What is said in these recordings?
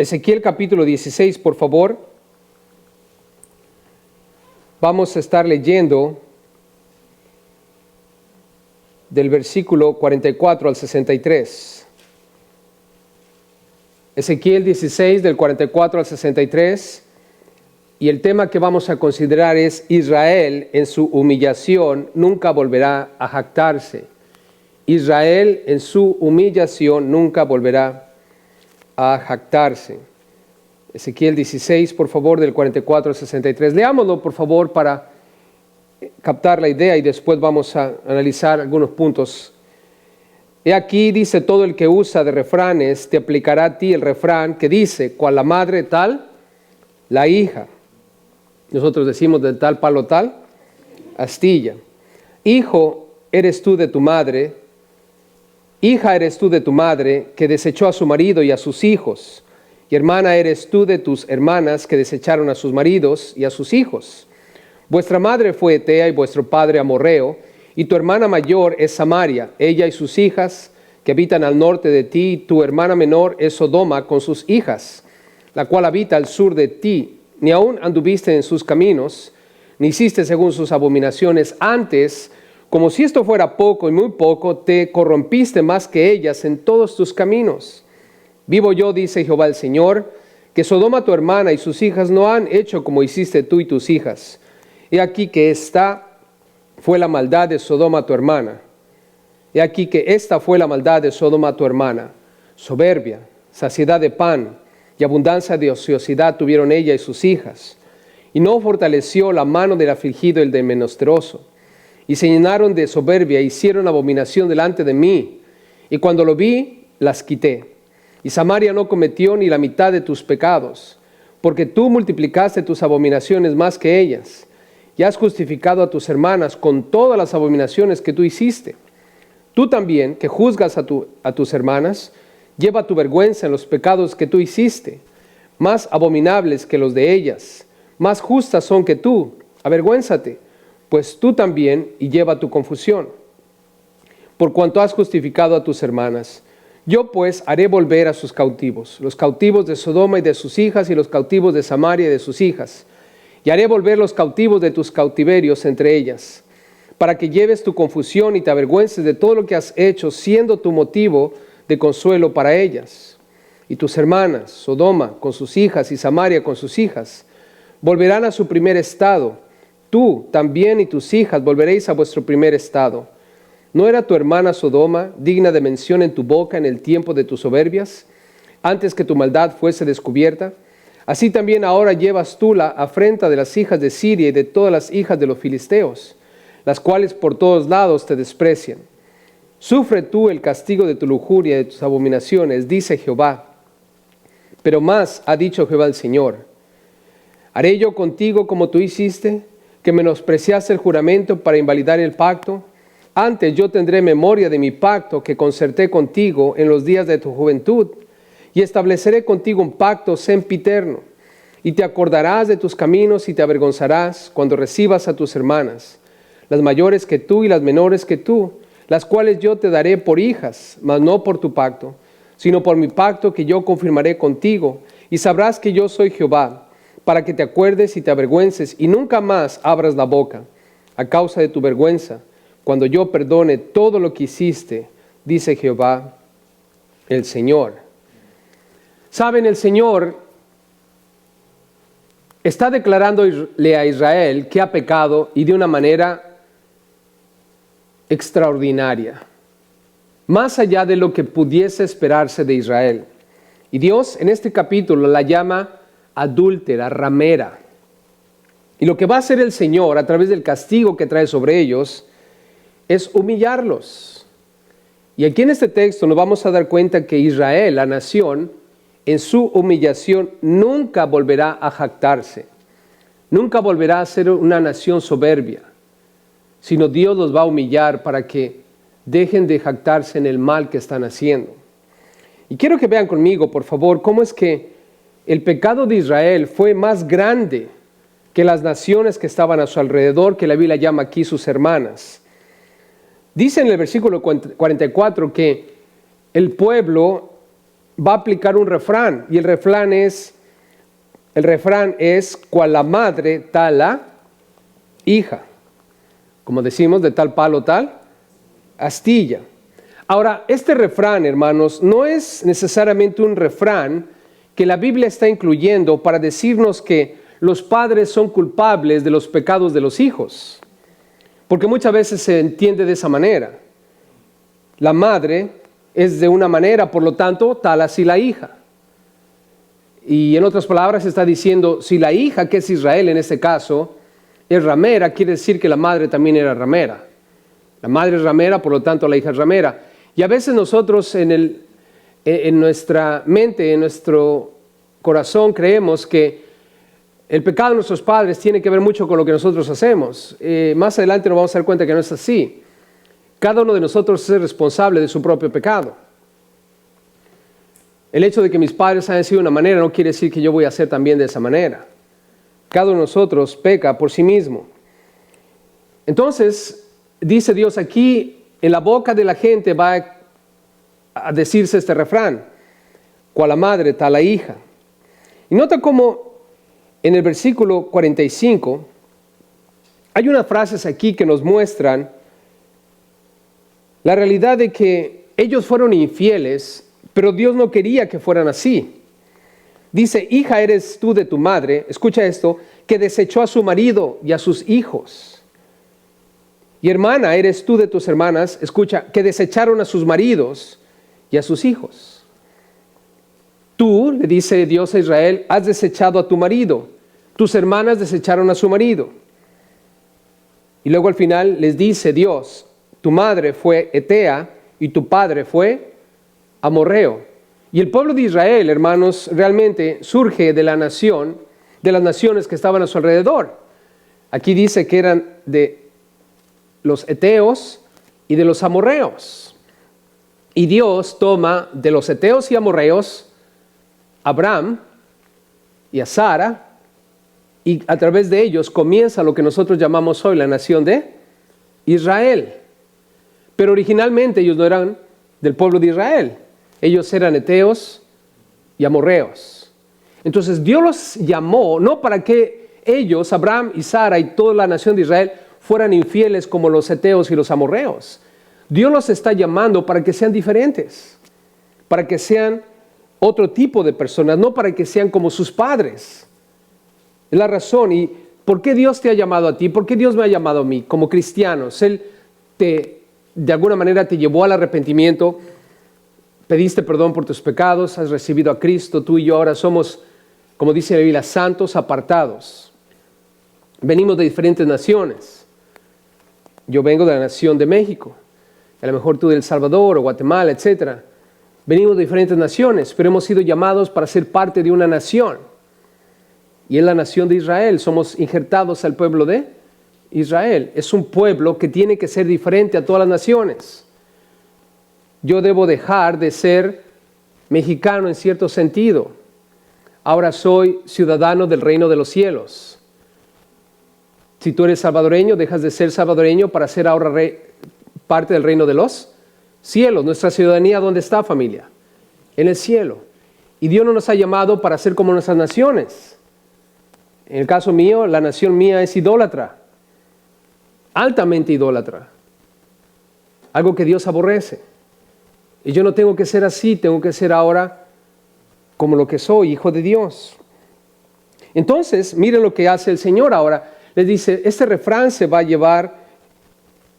Ezequiel capítulo 16, por favor. Vamos a estar leyendo del versículo 44 al 63. Ezequiel 16, del 44 al 63. Y el tema que vamos a considerar es: Israel en su humillación nunca volverá a jactarse. Israel en su humillación nunca volverá a jactarse. Ezequiel 16, por favor, del 44 al 63. Leámoslo, por favor, para captar la idea y después vamos a analizar algunos puntos. He aquí, dice: todo el que usa de refranes te aplicará a ti el refrán que dice: cual la madre tal, la hija. Nosotros decimos: del tal palo tal astilla. Hijo eres tú de tu madre, hija eres tú de tu madre, que desechó a su marido y a sus hijos. Y hermana eres tú de tus hermanas, que desecharon a sus maridos y a sus hijos. Vuestra madre fue Etea y vuestro padre amorreo, y tu hermana mayor es Samaria, ella y sus hijas, que habitan al norte de ti. Tu hermana menor es Sodoma con sus hijas, la cual habita al sur de ti. Ni aún anduviste en sus caminos, ni hiciste según sus abominaciones. Antes, como si esto fuera poco y muy poco, te corrompiste más que ellas en todos tus caminos. Vivo yo, dice Jehová el Señor, que Sodoma tu hermana y sus hijas no han hecho como hiciste tú y tus hijas. He aquí que esta fue la maldad de Sodoma tu hermana. He aquí que esta fue la maldad de Sodoma tu hermana. Soberbia, saciedad de pan y abundancia de ociosidad tuvieron ella y sus hijas. Y no fortaleció la mano del afligido y el del menesteroso. Y se llenaron de soberbia, hicieron abominación delante de mí. Y cuando lo vi, las quité. Y Samaria no cometió ni la mitad de tus pecados, porque tú multiplicaste tus abominaciones más que ellas, y has justificado a tus hermanas con todas las abominaciones que tú hiciste. Tú también, que juzgas a tus hermanas, lleva tu vergüenza en los pecados que tú hiciste, más abominables que los de ellas, más justas son que tú. Avergüénzate, pues tú también, y lleva tu confusión, por cuanto has justificado a tus hermanas. Yo pues haré volver a sus cautivos, los cautivos de Sodoma y de sus hijas, y los cautivos de Samaria y de sus hijas. Y haré volver los cautivos de tus cautiverios entre ellas, para que lleves tu confusión y te avergüences de todo lo que has hecho, siendo tu motivo de consuelo para ellas. Y tus hermanas, Sodoma con sus hijas y Samaria con sus hijas, volverán a su primer estado. Tú también y tus hijas volveréis a vuestro primer estado. ¿No era tu hermana Sodoma digna de mención en tu boca en el tiempo de tus soberbias, antes que tu maldad fuese descubierta? Así también ahora llevas tú la afrenta de las hijas de Siria y de todas las hijas de los filisteos, las cuales por todos lados te desprecian. Sufre tú el castigo de tu lujuria y de tus abominaciones, dice Jehová. Pero más ha dicho Jehová el Señor: ¿haré yo contigo como tú hiciste, que menospreciaste el juramento para invalidar el pacto? Antes yo tendré memoria de mi pacto que concerté contigo en los días de tu juventud, y estableceré contigo un pacto sempiterno, y te acordarás de tus caminos y te avergonzarás cuando recibas a tus hermanas, las mayores que tú y las menores que tú, las cuales yo te daré por hijas, mas no por tu pacto, sino por mi pacto que yo confirmaré contigo, y sabrás que yo soy Jehová, para que te acuerdes y te avergüences, y nunca más abras la boca, a causa de tu vergüenza, cuando yo perdone todo lo que hiciste, dice Jehová el Señor. Saben, el Señor está declarándole a Israel que ha pecado, y de una manera extraordinaria, más allá de lo que pudiese esperarse de Israel. Y Dios en este capítulo la llama adúltera, ramera. Y lo que va a hacer el Señor a través del castigo que trae sobre ellos es humillarlos. Y aquí en este texto nos vamos a dar cuenta que Israel, la nación, en su humillación nunca volverá a jactarse, nunca volverá a ser una nación soberbia, sino Dios los va a humillar para que dejen de jactarse en el mal que están haciendo. Y quiero que vean conmigo, por favor, cómo es que el pecado de Israel fue más grande que las naciones que estaban a su alrededor, que la Biblia llama aquí sus hermanas. Dice en el versículo 44 que el pueblo va a aplicar un refrán, y el refrán es, cual la madre, tal la hija. Como decimos, de tal palo, tal astilla. Ahora, este refrán, hermanos, no es necesariamente un refrán que la Biblia está incluyendo para decirnos que los padres son culpables de los pecados de los hijos. Porque muchas veces se entiende de esa manera. La madre es de una manera, por lo tanto, tal así la hija. Y en otras palabras está diciendo, si la hija, que es Israel en este caso, es ramera, quiere decir que la madre también era ramera. La madre es ramera, por lo tanto la hija es ramera. Y a veces nosotros en nuestra mente, en nuestro corazón, creemos que el pecado de nuestros padres tiene que ver mucho con lo que nosotros hacemos. Más adelante nos vamos a dar cuenta que no es así. Cada uno de nosotros es responsable de su propio pecado. El hecho de que mis padres hayan sido de una manera no quiere decir que yo voy a ser también de esa manera. Cada uno de nosotros peca por sí mismo. Entonces, dice Dios aquí, en la boca de la gente va a decirse este refrán, cual la madre, tal la hija. Y nota cómo en el versículo 45 hay unas frases aquí que nos muestran la realidad de que ellos fueron infieles, pero Dios no quería que fueran así. Dice, hija eres tú de tu madre, escucha esto, que desechó a su marido y a sus hijos. Y hermana eres tú de tus hermanas, escucha, que desecharon a sus maridos y a sus hijos. Tú, le dice Dios a Israel, has desechado a tu marido, tus hermanas desecharon a su marido. Y luego al final les dice Dios, tu madre fue Etea y tu padre fue amorreo. Y el pueblo de Israel, hermanos, realmente surge de la nación, de las naciones que estaban a su alrededor. Aquí dice que eran de los eteos y de los amorreos. Y Dios toma de los eteos y amorreos a Abraham y a Sara, y a través de ellos comienza lo que nosotros llamamos hoy la nación de Israel. Pero originalmente ellos no eran del pueblo de Israel. Ellos eran eteos y amorreos. Entonces Dios los llamó no para que ellos, Abraham y Sara y toda la nación de Israel, fueran infieles como los eteos y los amorreos. Dios los está llamando para que sean diferentes, para que sean otro tipo de personas, no para que sean como sus padres. Es la razón. ¿Y por qué Dios te ha llamado a ti? ¿Por qué Dios me ha llamado a mí como cristianos? Él de alguna manera te llevó al arrepentimiento, pediste perdón por tus pecados, has recibido a Cristo, tú y yo ahora somos, como dice la Biblia, santos apartados. Venimos de diferentes naciones. Yo vengo de la nación de México, a lo mejor tú de El Salvador o Guatemala, etc. Venimos de diferentes naciones, pero hemos sido llamados para ser parte de una nación. Y es la nación de Israel, somos injertados al pueblo de Israel. Es un pueblo que tiene que ser diferente a todas las naciones. Yo debo dejar de ser mexicano en cierto sentido. Ahora soy ciudadano del reino de los cielos. Si tú eres salvadoreño, dejas de ser salvadoreño para ser ahora parte del reino de los cielos. Nuestra ciudadanía, ¿dónde está, familia? En el cielo. Y Dios no nos ha llamado para ser como nuestras naciones. En el caso mío, la nación mía es idólatra. Altamente idólatra. Algo que Dios aborrece. Y yo no tengo que ser así, tengo que ser ahora como lo que soy, hijo de Dios. Entonces, miren lo que hace el Señor ahora. Les dice, este refrán se va a llevar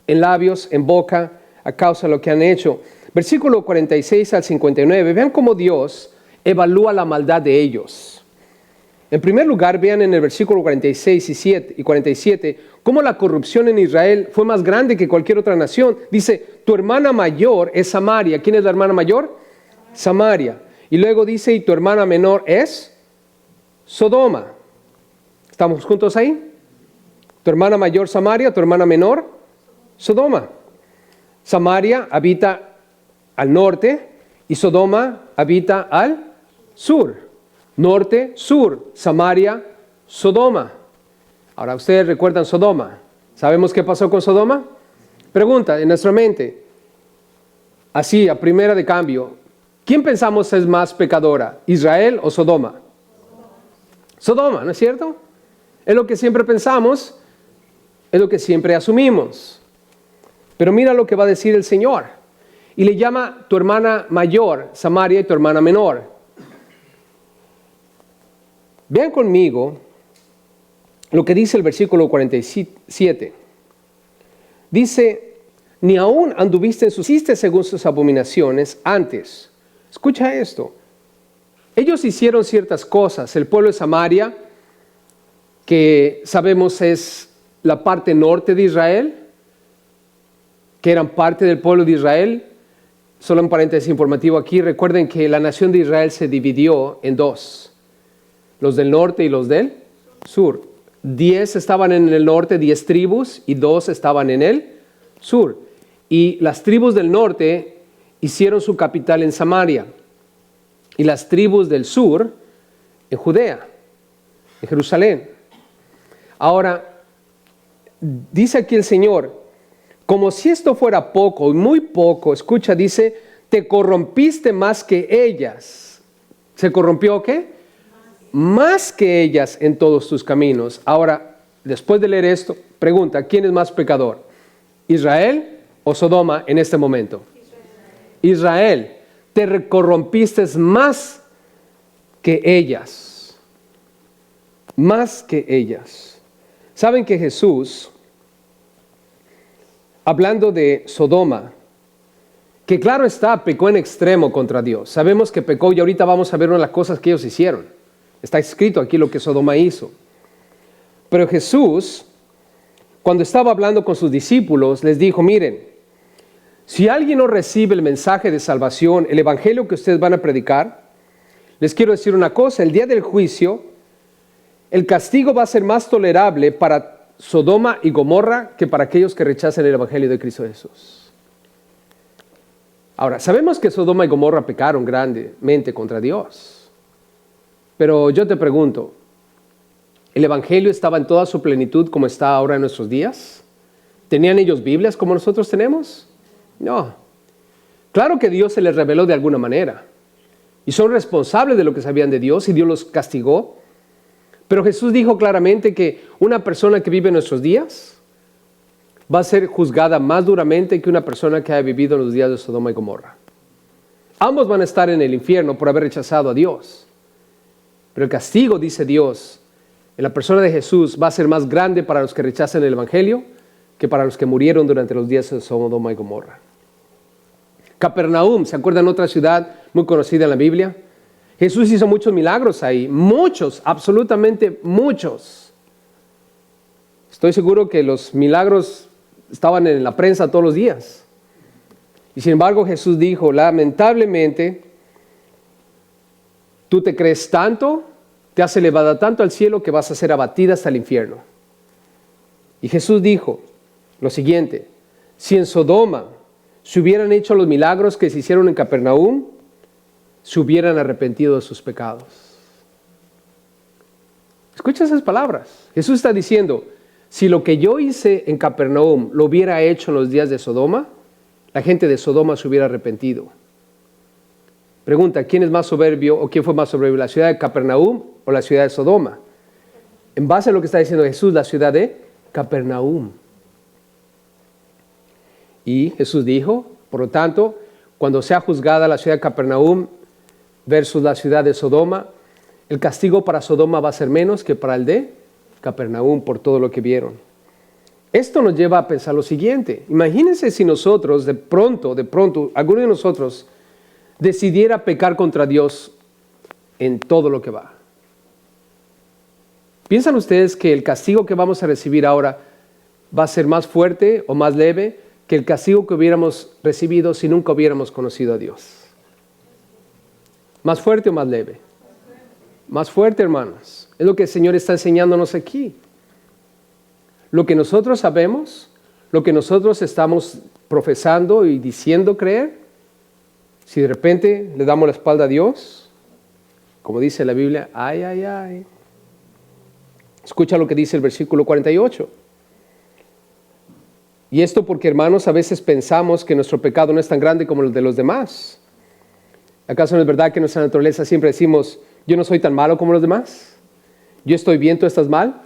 en labios, en boca, a causa de lo que han hecho. Versículo 46 al 59, vean cómo Dios evalúa la maldad de ellos. En primer lugar, vean en el versículo 46 y 47, cómo la corrupción en Israel fue más grande que cualquier otra nación. Dice, tu hermana mayor es Samaria. ¿Quién es la hermana mayor? Samaria. Y luego dice, y tu hermana menor es Sodoma. ¿Estamos juntos ahí? Tu hermana mayor Samaria, tu hermana menor Sodoma. Samaria habita al norte y Sodoma habita al sur. Norte, sur, Samaria, Sodoma. Ahora, ustedes recuerdan Sodoma. ¿Sabemos qué pasó con Sodoma? Pregunta en nuestra mente. Así, a primera de cambio, ¿Quién pensamos es más pecadora? ¿Israel o Sodoma? Sodoma, ¿no es cierto? Es lo que siempre pensamos, es lo que siempre asumimos. Pero mira lo que va a decir el Señor. Y le llama tu hermana mayor, Samaria, y tu hermana menor. Vean conmigo lo que dice el versículo 47. Dice, ni aún anduviste en sus hiciste según sus abominaciones antes. Escucha esto. Ellos hicieron ciertas cosas. El pueblo de Samaria, que sabemos es la parte norte de Israel, que eran parte del pueblo de Israel. Solo un paréntesis informativo aquí. Recuerden que la nación de Israel se dividió en dos. Los del norte y los del sur. 10 estaban en el norte, 10 tribus, y 2 estaban en el sur. Y las tribus del norte hicieron su capital en Samaria. Y las tribus del sur en Judea, en Jerusalén. Ahora, dice aquí el Señor, como si esto fuera poco y muy poco, escucha, dice, te corrompiste más que ellas. ¿Se corrompió qué? Más que ellas en todos tus caminos. Ahora, después de leer esto, pregunta, ¿quién es más pecador? ¿Israel o Sodoma en este momento? Israel, te corrompiste más que ellas. Más que ellas. ¿Saben que Jesús, hablando de Sodoma, que claro está, pecó en extremo contra Dios? Sabemos que pecó y ahorita vamos a ver una de las cosas que ellos hicieron. Está escrito aquí lo que Sodoma hizo. Pero Jesús, cuando estaba hablando con sus discípulos, les dijo, miren, si alguien no recibe el mensaje de salvación, el evangelio que ustedes van a predicar, les quiero decir una cosa, el día del juicio, el castigo va a ser más tolerable para Sodoma y Gomorra que para aquellos que rechazan el evangelio de Cristo Jesús. Ahora, sabemos que Sodoma y Gomorra pecaron grandemente contra Dios. Pero yo te pregunto, ¿el evangelio estaba en toda su plenitud como está ahora en nuestros días? ¿Tenían ellos Biblias como nosotros tenemos? No. Claro que Dios se les reveló de alguna manera. Y son responsables de lo que sabían de Dios y Dios los castigó. Pero Jesús dijo claramente que una persona que vive en nuestros días va a ser juzgada más duramente que una persona que haya vivido en los días de Sodoma y Gomorra. Ambos van a estar en el infierno por haber rechazado a Dios. Pero el castigo, dice Dios, en la persona de Jesús va a ser más grande para los que rechazan el evangelio que para los que murieron durante los días de Sodoma y Gomorra. Capernaum, ¿se acuerdan? Otra ciudad muy conocida en la Biblia. Jesús hizo muchos milagros ahí, muchos, absolutamente muchos. Estoy seguro que los milagros estaban en la prensa todos los días. Y sin embargo Jesús dijo, lamentablemente, tú te crees tanto, te has elevado tanto al cielo que vas a ser abatida hasta el infierno. Y Jesús dijo lo siguiente, si en Sodoma se hubieran hecho los milagros que se hicieron en Capernaum, se hubieran arrepentido de sus pecados. Escucha esas palabras. Jesús está diciendo, si lo que yo hice en Capernaum lo hubiera hecho en los días de Sodoma, la gente de Sodoma se hubiera arrepentido. Pregunta, ¿quién es más soberbio o quién fue más soberbio, la ciudad de Capernaum o la ciudad de Sodoma? En base a lo que está diciendo Jesús, la ciudad de Capernaum. Y Jesús dijo, por lo tanto, cuando sea juzgada la ciudad de Capernaum versus la ciudad de Sodoma, el castigo para Sodoma va a ser menos que para el de Capernaum por todo lo que vieron. Esto nos lleva a pensar lo siguiente. Imagínense si nosotros, de pronto, alguno de nosotros decidiera pecar contra Dios en todo lo que va. ¿Piensan ustedes que el castigo que vamos a recibir ahora va a ser más fuerte o más leve que el castigo que hubiéramos recibido si nunca hubiéramos conocido a Dios? ¿Más fuerte o más leve? Más fuerte, hermanos. Es lo que el Señor está enseñándonos aquí. Lo que nosotros sabemos, lo que nosotros estamos profesando y diciendo creer, si de repente le damos la espalda a Dios, como dice la Biblia, ay, ay, ay. Escucha lo que dice el versículo 48. Y esto porque, hermanos, a veces pensamos que nuestro pecado no es tan grande como el de los demás. ¿Acaso no es verdad que en nuestra naturaleza siempre decimos, yo no soy tan malo como los demás? ¿Yo estoy bien, tú estás mal?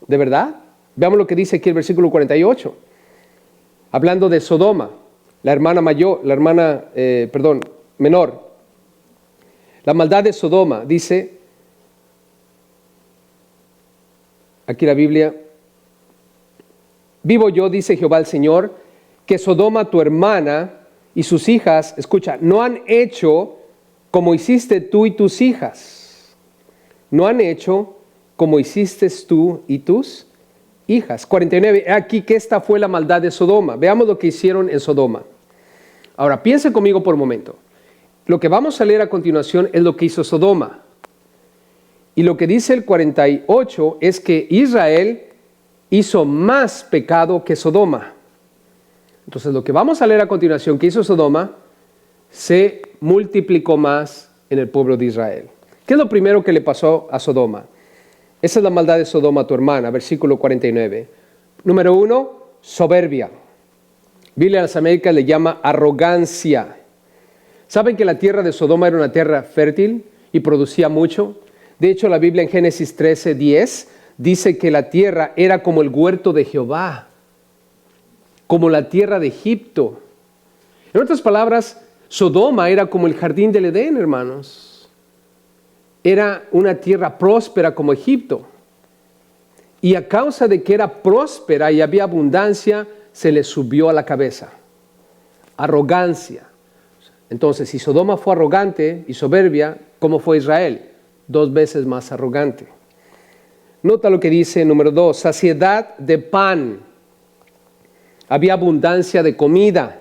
¿De verdad? Veamos lo que dice aquí el versículo 48. Hablando de Sodoma, la hermana menor. La maldad de Sodoma, dice, aquí la Biblia, vivo yo, dice Jehová el Señor, que Sodoma tu hermana y sus hijas, escucha, no han hecho como hiciste tú y tus hijas. No han hecho como hiciste tú y tus hijas. 49, aquí que esta fue la maldad de Sodoma. Veamos lo que hicieron en Sodoma. Ahora, piense conmigo por un momento. Lo que vamos a leer a continuación es lo que hizo Sodoma. Y lo que dice el 48 es que Israel hizo más pecado que Sodoma. Entonces, lo que vamos a leer a continuación que hizo Sodoma se multiplicó más en el pueblo de Israel. ¿Qué es lo primero que le pasó a Sodoma? Esa es la maldad de Sodoma, tu hermana, versículo 49. Número 1, soberbia. Biblia de las Américas le llama arrogancia. ¿Saben que la tierra de Sodoma era una tierra fértil y producía mucho? De hecho, la Biblia en Génesis 13:10 dice que la tierra era como el huerto de Jehová, como la tierra de Egipto. En otras palabras, Sodoma era como el jardín del Edén, hermanos. Era una tierra próspera como Egipto. Y a causa de que era próspera y había abundancia, se le subió a la cabeza. Arrogancia. Entonces, si Sodoma fue arrogante y soberbia, ¿cómo fue Israel? 2 veces más arrogante. Nota lo que dice número 2, saciedad de pan. Había abundancia de comida.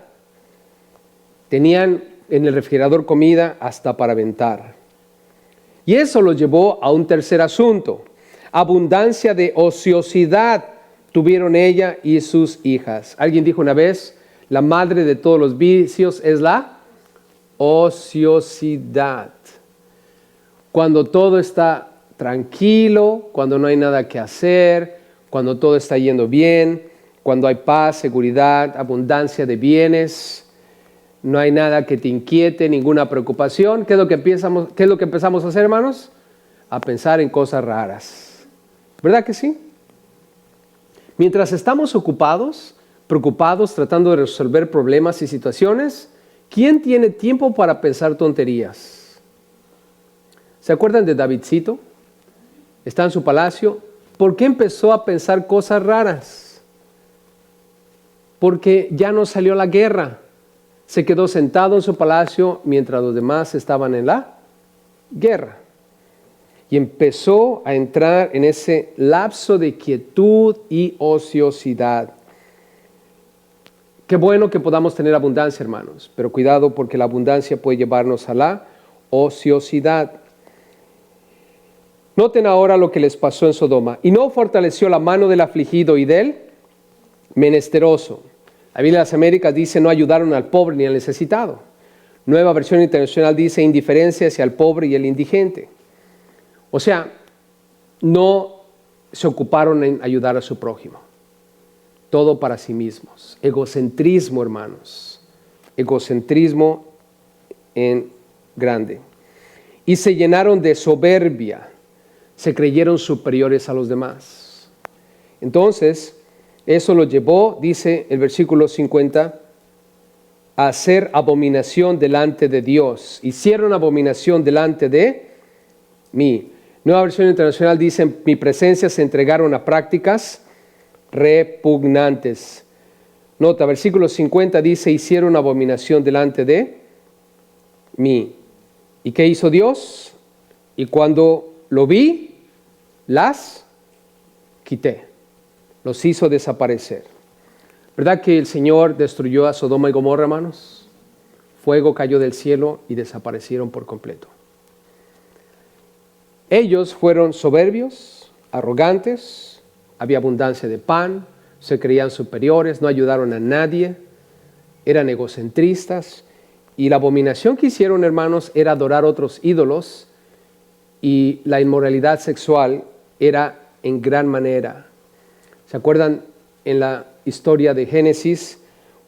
Tenían en el refrigerador comida hasta para aventar. Y eso los llevó a un tercer asunto. Abundancia de ociosidad tuvieron ella y sus hijas. Alguien dijo una vez, la madre de todos los vicios es la ociosidad. Cuando todo está tranquilo, cuando no hay nada que hacer, cuando todo está yendo bien, cuando hay paz, seguridad, abundancia de bienes, no hay nada que te inquiete, ninguna preocupación. ¿Qué es lo que empezamos a hacer, hermanos? A pensar en cosas raras. ¿Verdad que sí? Mientras estamos ocupados, preocupados, tratando de resolver problemas y situaciones, ¿quién tiene tiempo para pensar tonterías? ¿Se acuerdan de Davidcito? Está en su palacio. ¿Por qué empezó a pensar cosas raras? Porque ya no salió a la guerra. Se quedó sentado en su palacio mientras los demás estaban en la guerra. Y empezó a entrar en ese lapso de quietud y ociosidad. Qué bueno que podamos tener abundancia, hermanos, pero cuidado porque la abundancia puede llevarnos a la ociosidad. Noten ahora lo que les pasó en Sodoma. Y no fortaleció la mano del afligido y del menesteroso. La Biblia de las Américas dice no ayudaron al pobre ni al necesitado. Nueva versión internacional dice indiferencia hacia el pobre y el indigente. O sea, no se ocuparon en ayudar a su prójimo. Todo para sí mismos. Egocentrismo, hermanos. Egocentrismo en grande. Y se llenaron de soberbia. Se creyeron superiores a los demás. Entonces, eso lo llevó, dice el versículo 50, a hacer abominación delante de Dios. Hicieron abominación delante de mí. Nueva versión internacional dice, en mi presencia se entregaron a prácticas repugnantes. Nota, versículo 50 dice, hicieron abominación delante de mí. ¿Y qué hizo Dios? Y cuando lo vi, las quité. Los hizo desaparecer. ¿Verdad que el Señor destruyó a Sodoma y Gomorra, hermanos? Fuego cayó del cielo y desaparecieron por completo. Ellos fueron soberbios, arrogantes, había abundancia de pan, se creían superiores, no ayudaron a nadie, eran egocentristas y la abominación que hicieron, hermanos, era adorar otros ídolos y la inmoralidad sexual era en gran manera. ¿Se acuerdan en la historia de Génesis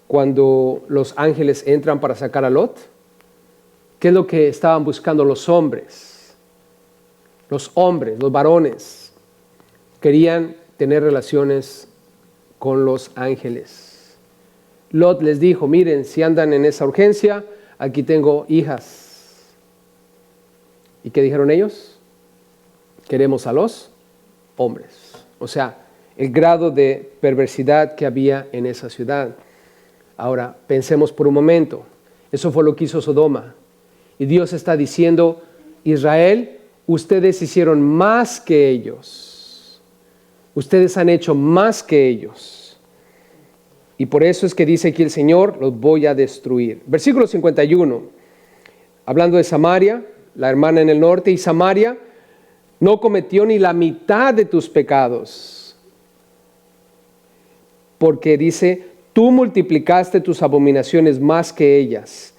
cuando los ángeles entran para sacar a Lot? ¿Qué es lo que estaban buscando los hombres? Los hombres, los varones, querían tener relaciones con los ángeles. Lot les dijo, miren, si andan en esa urgencia, aquí tengo hijas. ¿Y qué dijeron ellos? Queremos a los hombres. O sea, el grado de perversidad que había en esa ciudad. Ahora, pensemos por un momento. Eso fue lo que hizo Sodoma. Y Dios está diciendo, Israel, ustedes hicieron más que ellos. Ustedes han hecho más que ellos. Y por eso es que dice aquí el Señor, los voy a destruir. Versículo 51, hablando de Samaria, la hermana en el norte, y Samaria no cometió ni la mitad de tus pecados. Porque dice, tú multiplicaste tus abominaciones más que ellas.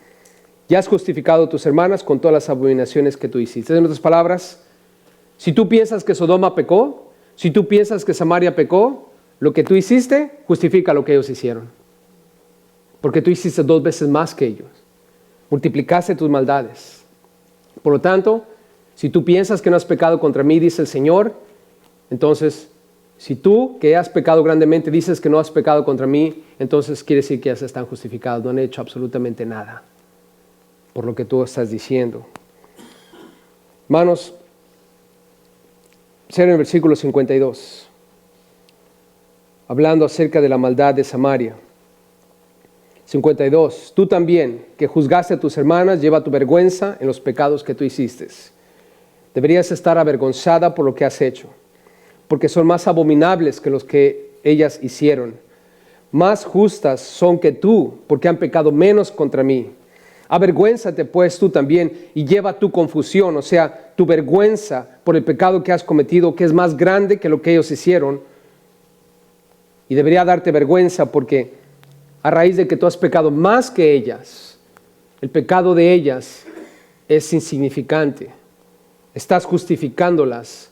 Ya has justificado a tus hermanas con todas las abominaciones que tú hiciste. En otras palabras, si tú piensas que Sodoma pecó, si tú piensas que Samaria pecó, lo que tú hiciste justifica lo que ellos hicieron. Porque tú hiciste 2 veces más que ellos. Multiplicaste tus maldades. Por lo tanto, si tú piensas que no has pecado contra mí, dice el Señor, entonces, si tú que has pecado grandemente dices que no has pecado contra mí, entonces quiere decir que ya se están justificados, no han hecho absolutamente nada por lo que tú estás diciendo. Hermanos, en el versículo 52, hablando acerca de la maldad de Samaria. 52, tú también, que juzgaste a tus hermanas, lleva tu vergüenza en los pecados que tú hiciste. Deberías estar avergonzada por lo que has hecho, porque son más abominables que los que ellas hicieron. Más justas son que tú, porque han pecado menos contra mí. Avergüénzate pues tú también y lleva tu confusión, o sea, tu vergüenza por el pecado que has cometido, que es más grande que lo que ellos hicieron. Y debería darte vergüenza porque a raíz de que tú has pecado más que ellas, el pecado de ellas es insignificante. Estás justificándolas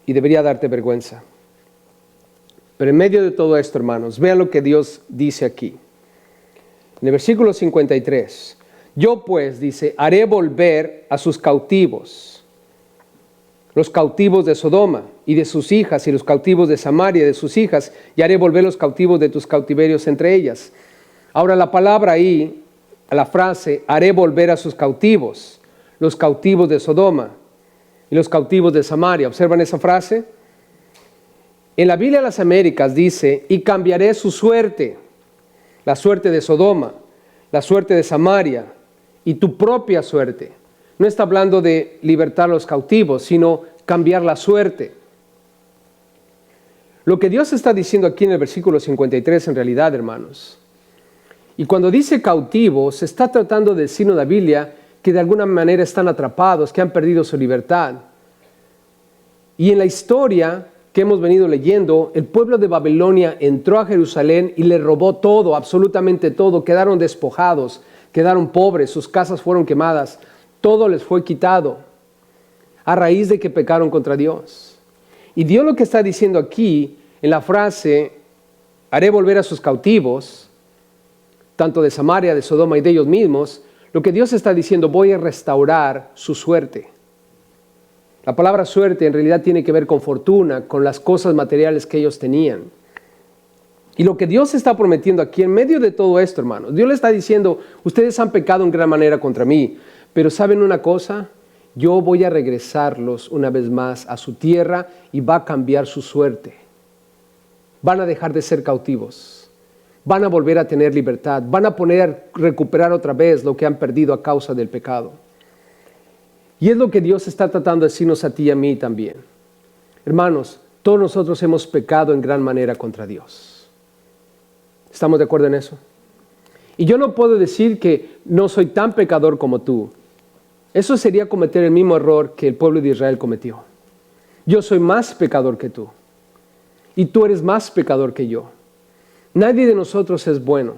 y debería darte vergüenza. Pero en medio de todo esto, hermanos, vean lo que Dios dice aquí. En el versículo 53, yo pues, dice, haré volver a sus cautivos, los cautivos de Sodoma y de sus hijas, y los cautivos de Samaria y de sus hijas, y haré volver los cautivos de tus cautiverios entre ellas. Ahora la palabra ahí, la frase, haré volver a sus cautivos, los cautivos de Sodoma y los cautivos de Samaria. ¿Observan esa frase? En la Biblia de las Américas dice, y cambiaré su suerte, la suerte de Sodoma, la suerte de Samaria y tu propia suerte. No está hablando de libertar a los cautivos, sino cambiar la suerte. Lo que Dios está diciendo aquí en el versículo 53 en realidad, hermanos, y cuando dice cautivos, se está tratando de decir en la Biblia que de alguna manera están atrapados, que han perdido su libertad. Y en la historia que hemos venido leyendo, el pueblo de Babilonia entró a Jerusalén y le robó todo, absolutamente todo. Quedaron despojados, quedaron pobres, sus casas fueron quemadas, todo les fue quitado a raíz de que pecaron contra Dios. Y Dios lo que está diciendo aquí en la frase, haré volver a sus cautivos, tanto de Samaria, de Sodoma y de ellos mismos, lo que Dios está diciendo, voy a restaurar su suerte. La palabra suerte en realidad tiene que ver con fortuna, con las cosas materiales que ellos tenían. Y lo que Dios está prometiendo aquí en medio de todo esto, hermanos, Dios le está diciendo, ustedes han pecado en gran manera contra mí, pero ¿saben una cosa? Yo voy a regresarlos una vez más a su tierra y va a cambiar su suerte. Van a dejar de ser cautivos, van a volver a tener libertad, van a recuperar otra vez lo que han perdido a causa del pecado. Y es lo que Dios está tratando de decirnos a ti y a mí también. Hermanos, todos nosotros hemos pecado en gran manera contra Dios. ¿Estamos de acuerdo en eso? Y yo no puedo decir que no soy tan pecador como tú. Eso sería cometer el mismo error que el pueblo de Israel cometió. Yo soy más pecador que tú. Y tú eres más pecador que yo. Nadie de nosotros es bueno.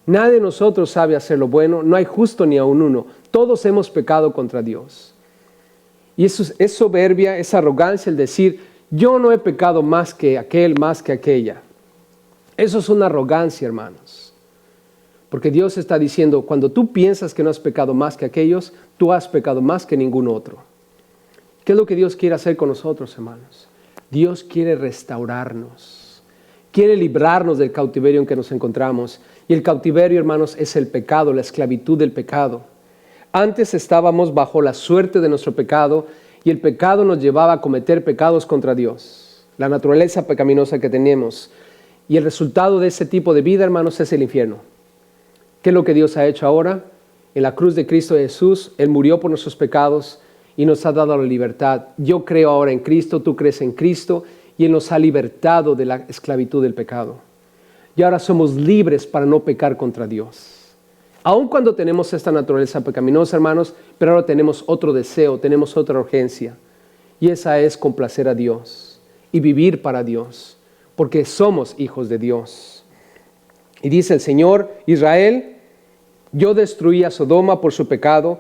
Nadie de nosotros sabe hacer lo bueno. No hay justo ni aun uno. Todos hemos pecado contra Dios. Y eso es soberbia, es arrogancia el decir, yo no he pecado más que aquel, más que aquella. Eso es una arrogancia, hermanos. Porque Dios está diciendo, cuando tú piensas que no has pecado más que aquellos, tú has pecado más que ningún otro. ¿Qué es lo que Dios quiere hacer con nosotros, hermanos? Dios quiere restaurarnos. Quiere librarnos del cautiverio en que nos encontramos. Y el cautiverio, hermanos, es el pecado, la esclavitud del pecado. Antes estábamos bajo la suerte de nuestro pecado y el pecado nos llevaba a cometer pecados contra Dios. La naturaleza pecaminosa que tenemos. Y el resultado de ese tipo de vida, hermanos, es el infierno. ¿Qué es lo que Dios ha hecho ahora? En la cruz de Cristo Jesús, Él murió por nuestros pecados y nos ha dado la libertad. Yo creo ahora en Cristo, tú crees en Cristo y Él nos ha libertado de la esclavitud del pecado. Y ahora somos libres para no pecar contra Dios. Aun cuando tenemos esta naturaleza pecaminosa, hermanos, pero ahora tenemos otro deseo, tenemos otra urgencia. Y esa es complacer a Dios y vivir para Dios, porque somos hijos de Dios. Y dice el Señor, Israel, yo destruí a Sodoma por su pecado.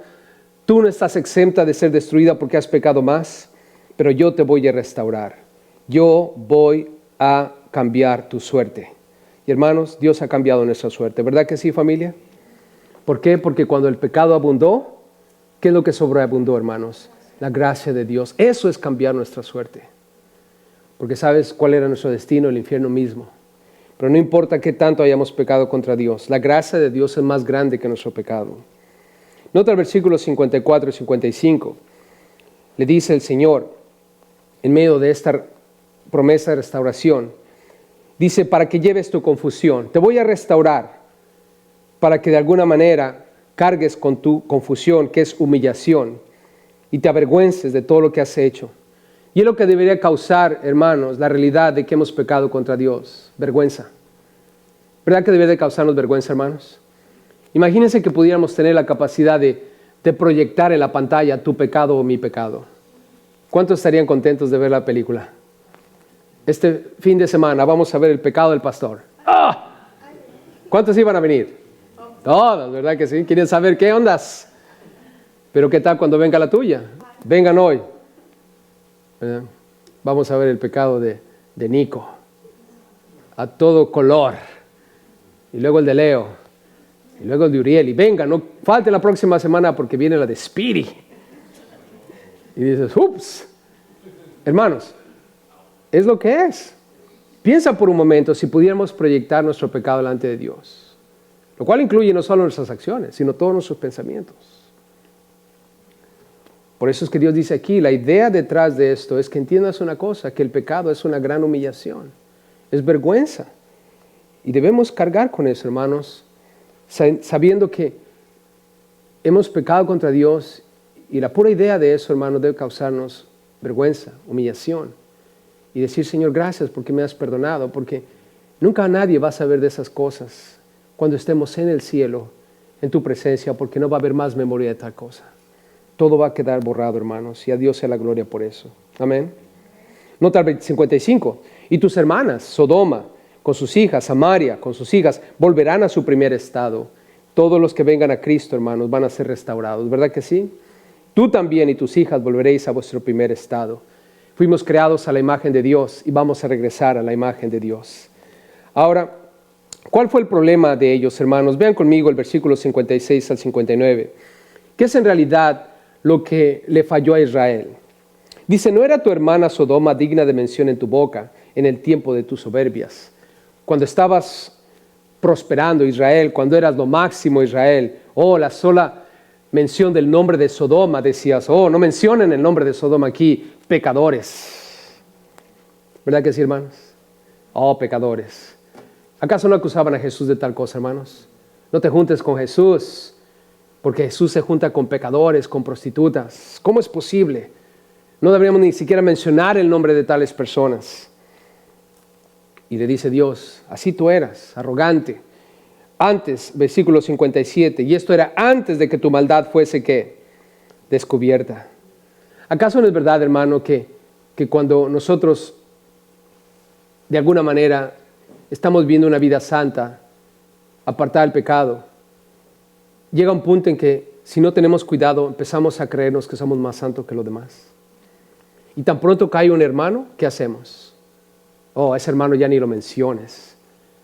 Tú no estás exenta de ser destruida porque has pecado más, pero yo te voy a restaurar. Yo voy a cambiar tu suerte. Y hermanos, Dios ha cambiado nuestra suerte. ¿Verdad que sí, familia? ¿Por qué? Porque cuando el pecado abundó, ¿qué es lo que sobreabundó, hermanos? La gracia de Dios. Eso es cambiar nuestra suerte. Porque ¿sabes cuál era nuestro destino? El infierno mismo. Pero no importa qué tanto hayamos pecado contra Dios. La gracia de Dios es más grande que nuestro pecado. Nota el versículo 54 y 55. Le dice el Señor, en medio de esta promesa de restauración, dice, para que lleves tu confusión. Te voy a restaurar para que de alguna manera cargues con tu confusión, que es humillación, y te avergüences de todo lo que has hecho. Y es lo que debería causar, hermanos, la realidad de que hemos pecado contra Dios. Vergüenza. ¿Verdad que debería de causarnos vergüenza, hermanos? Imagínense que pudiéramos tener la capacidad de proyectar en la pantalla tu pecado o mi pecado. ¿Cuántos estarían contentos de ver la película? Este fin de semana vamos a ver El pecado del pastor. ¡Ah! ¿Cuántos iban a venir? Todos, ¿verdad que sí? Quieren saber qué ondas. Pero ¿qué tal cuando venga la tuya? Vengan hoy. Vamos a ver el pecado de Nico. A todo color. Y luego el de Leo. Y luego el de Uriel. Y venga, no falte la próxima semana porque viene la de Spiri. Y dices, ups. Hermanos, es lo que es. Piensa por un momento si pudiéramos proyectar nuestro pecado delante de Dios. Lo cual incluye no solo nuestras acciones, sino todos nuestros pensamientos. Por eso es que Dios dice aquí, la idea detrás de esto es que entiendas una cosa, que el pecado es una gran humillación, es vergüenza. Y debemos cargar con eso, hermanos, sabiendo que hemos pecado contra Dios y la pura idea de eso, hermanos, debe causarnos vergüenza, humillación. Y decir, Señor, gracias porque me has perdonado, porque nunca nadie va a saber de esas cosas cuando estemos en el cielo, en tu presencia, porque no va a haber más memoria de tal cosa. Todo va a quedar borrado, hermanos, y a Dios sea la gloria por eso. Amén. Nota el 55. Y tus hermanas, Sodoma, con sus hijas, Samaria, con sus hijas, volverán a su primer estado. Todos los que vengan a Cristo, hermanos, van a ser restaurados. ¿Verdad que sí? Tú también y tus hijas volveréis a vuestro primer estado. Fuimos creados a la imagen de Dios y vamos a regresar a la imagen de Dios. Ahora, ¿cuál fue el problema de ellos, hermanos? Vean conmigo el versículo 56 al 59. ¿Qué es en realidad lo que le falló a Israel? Dice, ¿no era tu hermana Sodoma digna de mención en tu boca en el tiempo de tus soberbias? Cuando estabas prosperando, Israel, cuando eras lo máximo, Israel, la sola mención del nombre de Sodoma, decías, no mencionen el nombre de Sodoma aquí, pecadores. ¿Verdad que sí, hermanos? Pecadores. ¿Acaso no acusaban a Jesús de tal cosa, hermanos? No te juntes con Jesús, porque Jesús se junta con pecadores, con prostitutas. ¿Cómo es posible? No deberíamos ni siquiera mencionar el nombre de tales personas. Y le dice Dios, así tú eras, arrogante. Antes, versículo 57, y esto era antes de que tu maldad fuese, ¿qué? Descubierta. ¿Acaso no es verdad, hermano, que cuando nosotros, de alguna manera, estamos viviendo una vida santa, apartada del pecado, llega un punto en que si no tenemos cuidado empezamos a creernos que somos más santos que los demás? Y tan pronto cae un hermano, ¿qué hacemos? Ese hermano ya ni lo menciones.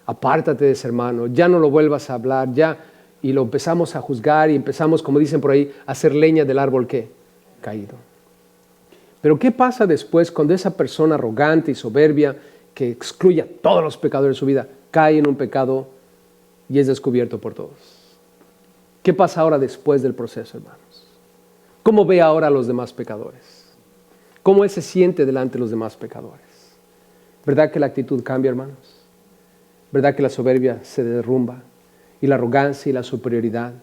apártate de ese hermano, ya no lo vuelvas a hablar, ya, y lo empezamos a juzgar y empezamos, como dicen por ahí, a hacer leña del árbol ¿qué? Caído. Pero ¿qué pasa después cuando esa persona arrogante y soberbia que excluye a todos los pecadores de su vida cae en un pecado y es descubierto por todos? ¿Qué pasa ahora después del proceso, hermanos? ¿Cómo ve ahora a los demás pecadores? ¿Cómo él se siente delante de los demás pecadores? ¿Verdad que la actitud cambia, hermanos? ¿Verdad que la soberbia se derrumba? Y la arrogancia y la superioridad.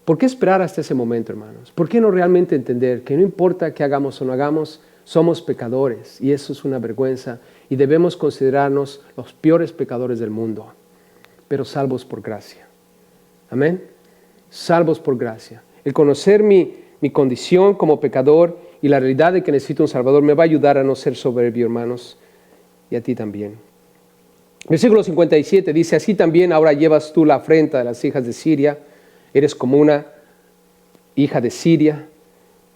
¿Por qué esperar hasta ese momento, hermanos? ¿Por qué no realmente entender que no importa qué hagamos o no hagamos, somos pecadores? Y eso es una vergüenza. Y debemos considerarnos los peores pecadores del mundo, pero salvos por gracia. Amén. Salvos por gracia. El conocer mi condición como pecador y la realidad de que necesito un Salvador me va a ayudar a no ser soberbio, hermanos, y a ti también. Versículo 57 dice, así también ahora llevas tú la afrenta de las hijas de Siria, eres como una hija de Siria,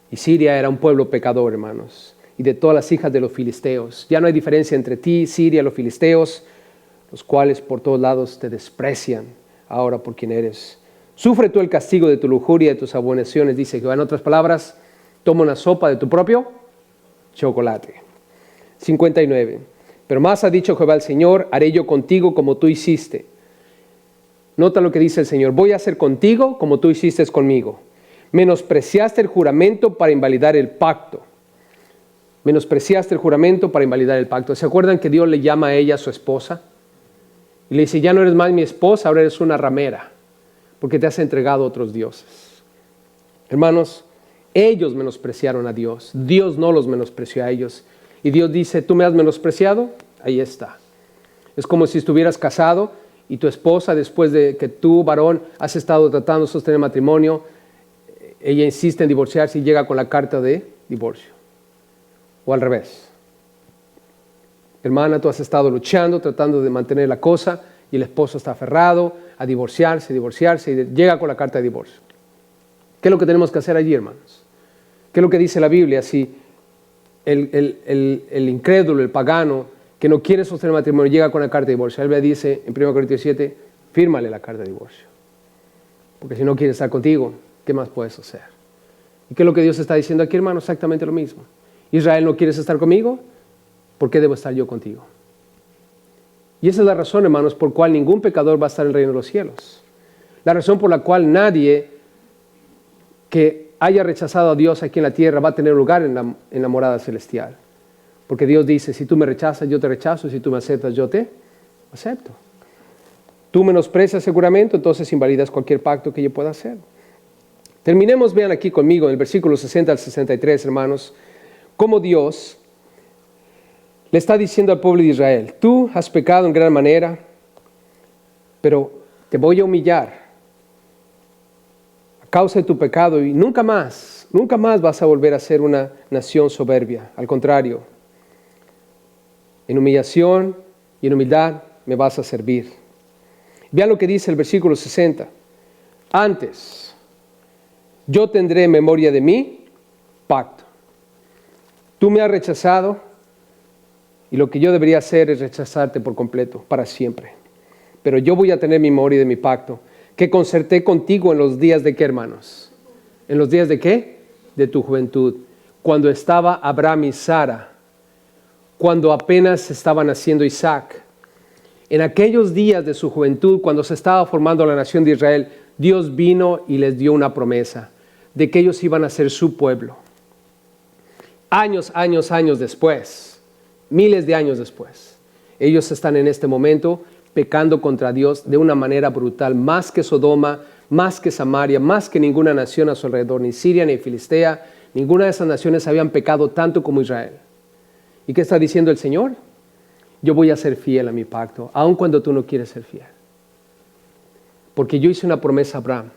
y Siria era un pueblo pecador, hermanos, y de todas las hijas de los filisteos. Ya no hay diferencia entre ti, Siria, los filisteos, los cuales por todos lados te desprecian ahora por quien eres. Sufre tú el castigo de tu lujuria y de tus abominaciones, dice Jehová. En otras palabras, toma una sopa de tu propio chocolate. 59. Pero más ha dicho Jehová el Señor, haré yo contigo como tú hiciste. Nota lo que dice el Señor, voy a hacer contigo como tú hiciste conmigo. Menospreciaste el juramento para invalidar el pacto. Menospreciaste el juramento para invalidar el pacto. ¿Se acuerdan que Dios le llama a ella su esposa? Y le dice, ya no eres más mi esposa, ahora eres una ramera, porque te has entregado a otros dioses. Hermanos, ellos menospreciaron a Dios. Dios no los menospreció a ellos. Y Dios dice, ¿tú me has menospreciado? Ahí está. Es como si estuvieras casado y tu esposa, después de que tú, varón, has estado tratando de sostener matrimonio, ella insiste en divorciarse y llega con la carta de divorcio. O al revés. Hermana, tú has estado luchando, tratando de mantener la cosa y el esposo está aferrado a divorciarse y llega con la carta de divorcio. ¿Qué es lo que tenemos que hacer allí, hermanos? ¿Qué es lo que dice la Biblia? Si el incrédulo, el pagano, que no quiere sostener matrimonio, llega con la carta de divorcio, la Biblia dice en 1 Corintios 7, fírmale la carta de divorcio. Porque si no quiere estar contigo, ¿qué más puedes hacer? ¿Y qué es lo que Dios está diciendo aquí, hermano? Exactamente lo mismo. Israel, ¿no quieres estar conmigo? ¿Por qué debo estar yo contigo? Y esa es la razón, hermanos, por la cual ningún pecador va a estar en el reino de los cielos. La razón por la cual nadie que haya rechazado a Dios aquí en la tierra va a tener lugar en la morada celestial. Porque Dios dice, si tú me rechazas, yo te rechazo, si tú me aceptas, yo te acepto. Tú menosprecias seguramente, entonces invalidas cualquier pacto que yo pueda hacer. Terminemos, vean aquí conmigo, en el versículo 60 al 63, hermanos, cómo Dios le está diciendo al pueblo de Israel, tú has pecado en gran manera, pero te voy a humillar a causa de tu pecado y nunca más vas a volver a ser una nación soberbia. Al contrario, en humillación y en humildad me vas a servir. Vean lo que dice el versículo 60. Antes, yo tendré memoria de mi pacto. Tú me has rechazado y lo que yo debería hacer es rechazarte por completo, para siempre. Pero yo voy a tener memoria de mi pacto, que concerté contigo en los días de ¿qué, hermanos? ¿En los días de qué? De tu juventud. Cuando estaba Abraham y Sara, cuando apenas estaba naciendo Isaac. En aquellos días de su juventud, cuando se estaba formando la nación de Israel, Dios vino y les dio una promesa de que ellos iban a ser su pueblo. Años después, miles de años después, ellos están en este momento pecando contra Dios de una manera brutal, más que Sodoma, más que Samaria, más que ninguna nación a su alrededor, ni Siria ni Filistea, ninguna de esas naciones habían pecado tanto como Israel. ¿Y qué está diciendo el Señor? Yo voy a ser fiel a mi pacto, aun cuando tú no quieres ser fiel. Porque yo hice una promesa a Abraham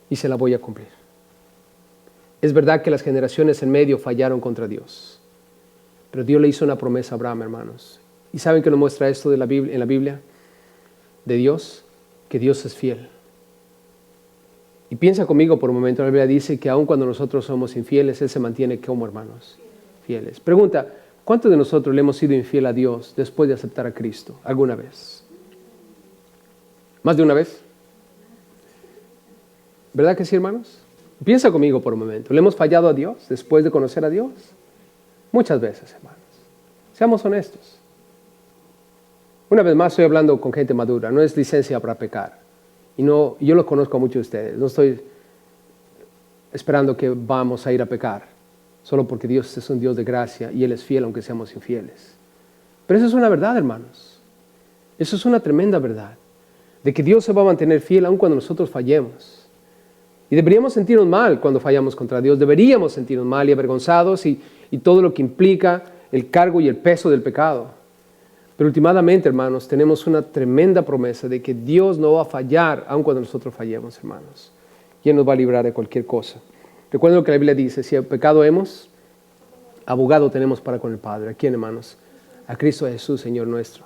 y se la voy a cumplir. Es verdad que las generaciones en medio fallaron contra Dios, pero Dios le hizo una promesa a Abraham, hermanos. ¿Y saben qué nos muestra esto de la Biblia, en la Biblia? De Dios, que Dios es fiel. Y piensa conmigo por un momento, la Biblia dice que aun cuando nosotros somos infieles, Él se mantiene como, hermanos, fieles. Pregunta, ¿cuántos de nosotros le hemos sido infiel a Dios después de aceptar a Cristo alguna vez? ¿Más de una vez? ¿Verdad que sí, hermanos? Piensa conmigo por un momento. ¿Le hemos fallado a Dios después de conocer a Dios? Muchas veces, hermanos. Seamos honestos. Una vez más estoy hablando con gente madura, no es licencia para pecar. Y no, yo los conozco a muchos de ustedes, no estoy esperando que vamos a ir a pecar, solo porque Dios es un Dios de gracia y Él es fiel aunque seamos infieles. Pero eso es una verdad, hermanos. Eso es una tremenda verdad, de que Dios se va a mantener fiel aun cuando nosotros fallemos. Y deberíamos sentirnos mal cuando fallamos contra Dios, deberíamos sentirnos mal y avergonzados y todo lo que implica el cargo y el peso del pecado. Pero últimamente, hermanos, tenemos una tremenda promesa de que Dios no va a fallar aun cuando nosotros fallemos, hermanos. Y Él nos va a librar de cualquier cosa. Recuerden lo que la Biblia dice, si el pecado hemos, abogado tenemos para con el Padre. ¿A quién, hermanos? A Cristo Jesús, Señor nuestro.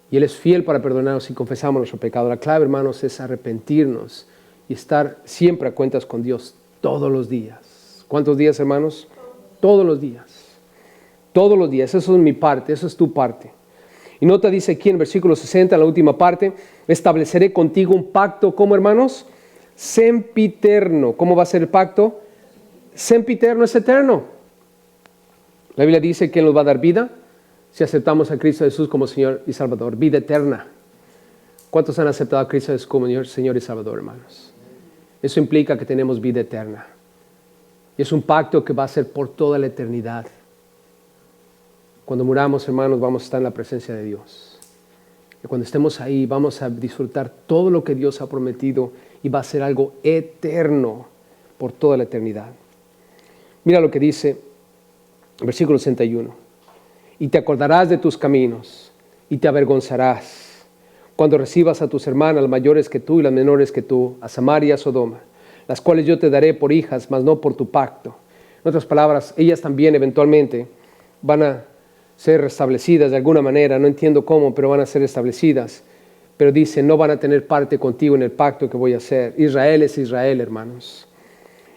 Y Él es fiel para perdonarnos si confesamos nuestro pecado. La clave, hermanos, es arrepentirnos y estar siempre a cuentas con Dios todos los días. ¿Cuántos días, hermanos? Todos los días. Todos los días. Eso es mi parte, eso es tu parte. Y nota, dice aquí en el versículo 60, en la última parte, estableceré contigo un pacto, ¿cómo, hermanos? Sempiterno. ¿Cómo va a ser el pacto? Sempiterno es eterno. La Biblia dice que Él nos va a dar vida si aceptamos a Cristo Jesús como Señor y Salvador. Vida eterna. ¿Cuántos han aceptado a Cristo Jesús como Señor y Salvador, hermanos? Eso implica que tenemos vida eterna. Y es un pacto que va a ser por toda la eternidad. Cuando muramos, hermanos, vamos a estar en la presencia de Dios. Y cuando estemos ahí, vamos a disfrutar todo lo que Dios ha prometido y va a ser algo eterno por toda la eternidad. Mira lo que dice el versículo 61. Y te acordarás de tus caminos y te avergonzarás cuando recibas a tus hermanas mayores que tú y las menores que tú, a Samaria y a Sodoma, las cuales yo te daré por hijas, mas no por tu pacto. En otras palabras, ellas también eventualmente van a ser restablecidas de alguna manera, no entiendo cómo, pero van a ser establecidas. Pero dice, no van a tener parte contigo en el pacto que voy a hacer. Israel es Israel, hermanos.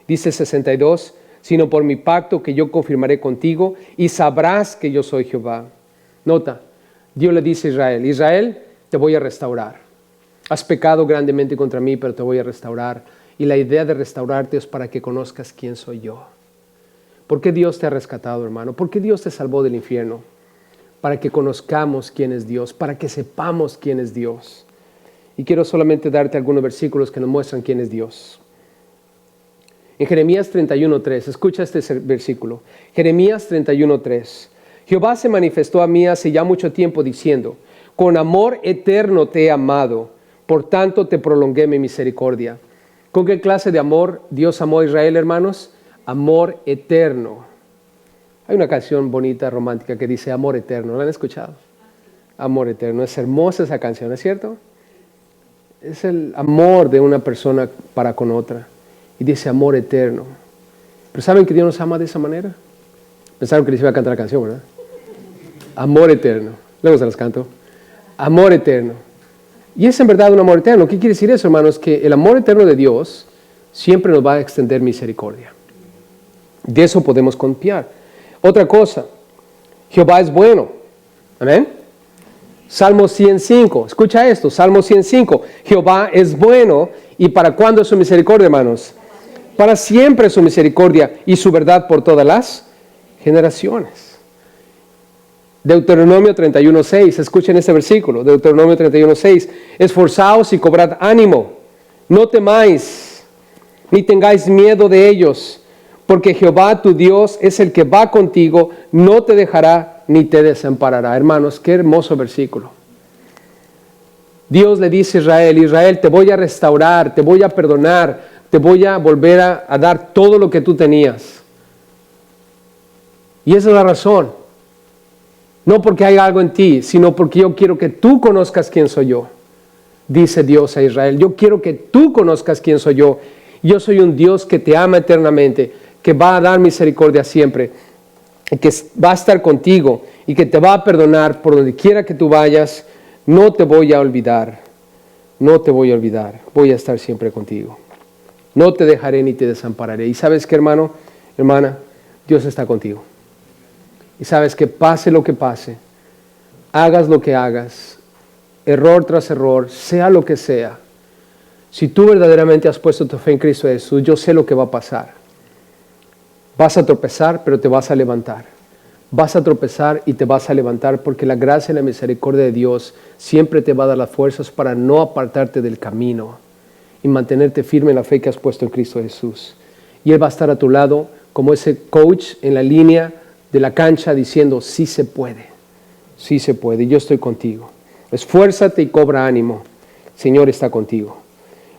Dice 62, sino por mi pacto que yo confirmaré contigo y sabrás que yo soy Jehová. Nota, Dios le dice a Israel, Israel, te voy a restaurar. Has pecado grandemente contra mí, pero te voy a restaurar. Y la idea de restaurarte es para que conozcas quién soy yo. ¿Por qué Dios te ha rescatado, hermano? ¿Por qué Dios te salvó del infierno? Para que conozcamos quién es Dios, para que sepamos quién es Dios. Y quiero solamente darte algunos versículos que nos muestran quién es Dios. En Jeremías 31:3, escucha este versículo. Jeremías 31:3. Jehová se manifestó a mí hace ya mucho tiempo diciendo, con amor eterno te he amado, por tanto te prolongué mi misericordia. ¿Con qué clase de amor Dios amó a Israel, hermanos? Amor eterno. Hay una canción bonita, romántica, que dice amor eterno. ¿La han escuchado? Amor eterno. Es hermosa esa canción, ¿es cierto? Es el amor de una persona para con otra. Y dice amor eterno. Pero ¿saben que Dios nos ama de esa manera? Pensaron que les iba a cantar la canción, ¿verdad? Amor eterno. Luego se las canto. Amor eterno. Y es en verdad un amor eterno. ¿Qué quiere decir eso, hermanos? Que el amor eterno de Dios siempre nos va a extender misericordia. De eso podemos confiar. Otra cosa, Jehová es bueno. Amén. Salmo 105, escucha esto, Salmo 105. Jehová es bueno. ¿Y para cuándo es su misericordia, hermanos? Para siempre es su misericordia y su verdad por todas las generaciones. Deuteronomio 31:6, escuchen este versículo, Deuteronomio 31:6. Esforzaos y cobrad ánimo, no temáis, ni tengáis miedo de ellos, porque Jehová tu Dios es el que va contigo, no te dejará ni te desamparará. Hermanos, qué hermoso versículo. Dios le dice a Israel, Israel, te voy a restaurar, te voy a perdonar, te voy a volver a dar todo lo que tú tenías. Y esa es la razón. No porque hay algo en ti, sino porque yo quiero que tú conozcas quién soy yo. Dice Dios a Israel, yo quiero que tú conozcas quién soy yo. Yo soy un Dios que te ama eternamente, que va a dar misericordia siempre, que va a estar contigo y que te va a perdonar por donde quiera que tú vayas. No te voy a olvidar, no te voy a olvidar, voy a estar siempre contigo. No te dejaré ni te desampararé. Y sabes qué, hermano, hermana, Dios está contigo. Y sabes que pase lo que pase, hagas lo que hagas, error tras error, sea lo que sea, si tú verdaderamente has puesto tu fe en Cristo Jesús, yo sé lo que va a pasar. Vas a tropezar, pero te vas a levantar. Vas a tropezar y te vas a levantar porque la gracia y la misericordia de Dios siempre te va a dar las fuerzas para no apartarte del camino y mantenerte firme en la fe que has puesto en Cristo Jesús. Y Él va a estar a tu lado como ese coach en la línea de la cancha diciendo, sí se puede, yo estoy contigo. Esfuérzate y cobra ánimo, el Señor está contigo.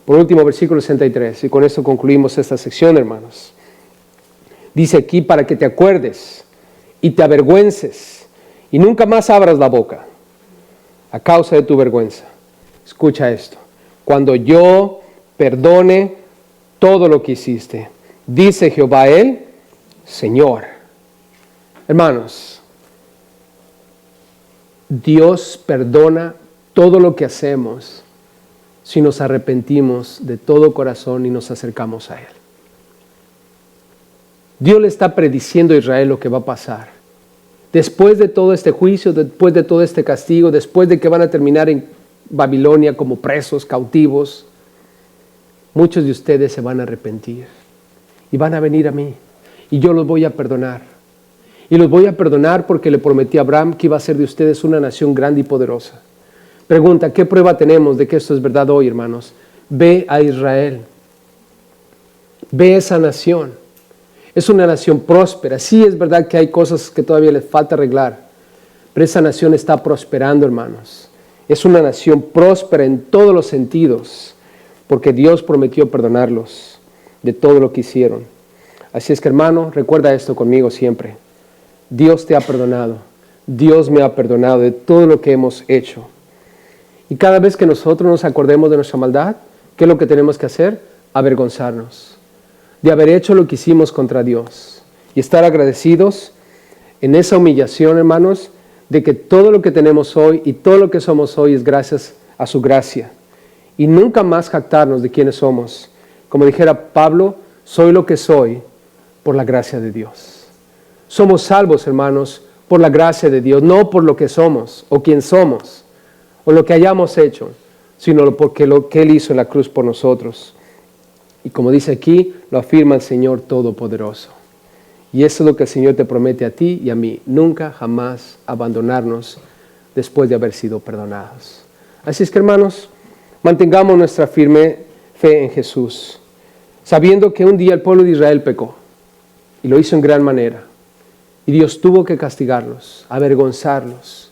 Por último, versículo 63, y con esto concluimos esta sección, hermanos. Dice aquí, para que te acuerdes y te avergüences y nunca más abras la boca a causa de tu vergüenza. Escucha esto. Cuando yo perdone todo lo que hiciste, dice Jehová el Señor. Hermanos, Dios perdona todo lo que hacemos si nos arrepentimos de todo corazón y nos acercamos a Él. Dios le está prediciendo a Israel lo que va a pasar. Después de todo este juicio, después de todo este castigo, después de que van a terminar en Babilonia como presos, cautivos, muchos de ustedes se van a arrepentir y van a venir a mí y yo los voy a perdonar. Y los voy a perdonar porque le prometí a Abraham que iba a hacer de ustedes una nación grande y poderosa. Pregunta, ¿qué prueba tenemos de que esto es verdad hoy, hermanos? Ve a Israel. Ve esa nación. Es una nación próspera. Sí, es verdad que hay cosas que todavía les falta arreglar, pero esa nación está prosperando, hermanos. Es una nación próspera en todos los sentidos, porque Dios prometió perdonarlos de todo lo que hicieron. Así es que, hermano, recuerda esto conmigo siempre. Dios te ha perdonado. Dios me ha perdonado de todo lo que hemos hecho. Y cada vez que nosotros nos acordemos de nuestra maldad, ¿qué es lo que tenemos que hacer? Avergonzarnos de haber hecho lo que hicimos contra Dios y estar agradecidos en esa humillación, hermanos, de que todo lo que tenemos hoy y todo lo que somos hoy es gracias a su gracia. Y nunca más jactarnos de quiénes somos. Como dijera Pablo, soy lo que soy por la gracia de Dios. Somos salvos, hermanos, por la gracia de Dios, no por lo que somos o quién somos o lo que hayamos hecho, sino porque lo que Él hizo en la cruz por nosotros. Y como dice aquí, lo afirma el Señor Todopoderoso. Y eso es lo que el Señor te promete a ti y a mí, nunca jamás abandonarnos después de haber sido perdonados. Así es que, hermanos, mantengamos nuestra firme fe en Jesús, sabiendo que un día el pueblo de Israel pecó y lo hizo en gran manera. Y Dios tuvo que castigarlos, avergonzarlos,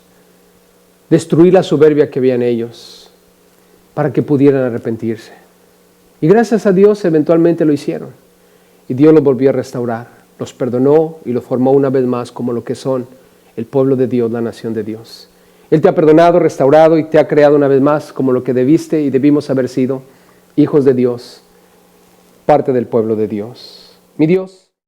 destruir la soberbia que había en ellos para que pudieran arrepentirse. Y gracias a Dios eventualmente lo hicieron. Y Dios los volvió a restaurar, los perdonó y los formó una vez más como lo que son el pueblo de Dios, la nación de Dios. Él te ha perdonado, restaurado y te ha creado una vez más como lo que debiste y debimos haber sido, hijos de Dios, parte del pueblo de Dios. Mi Dios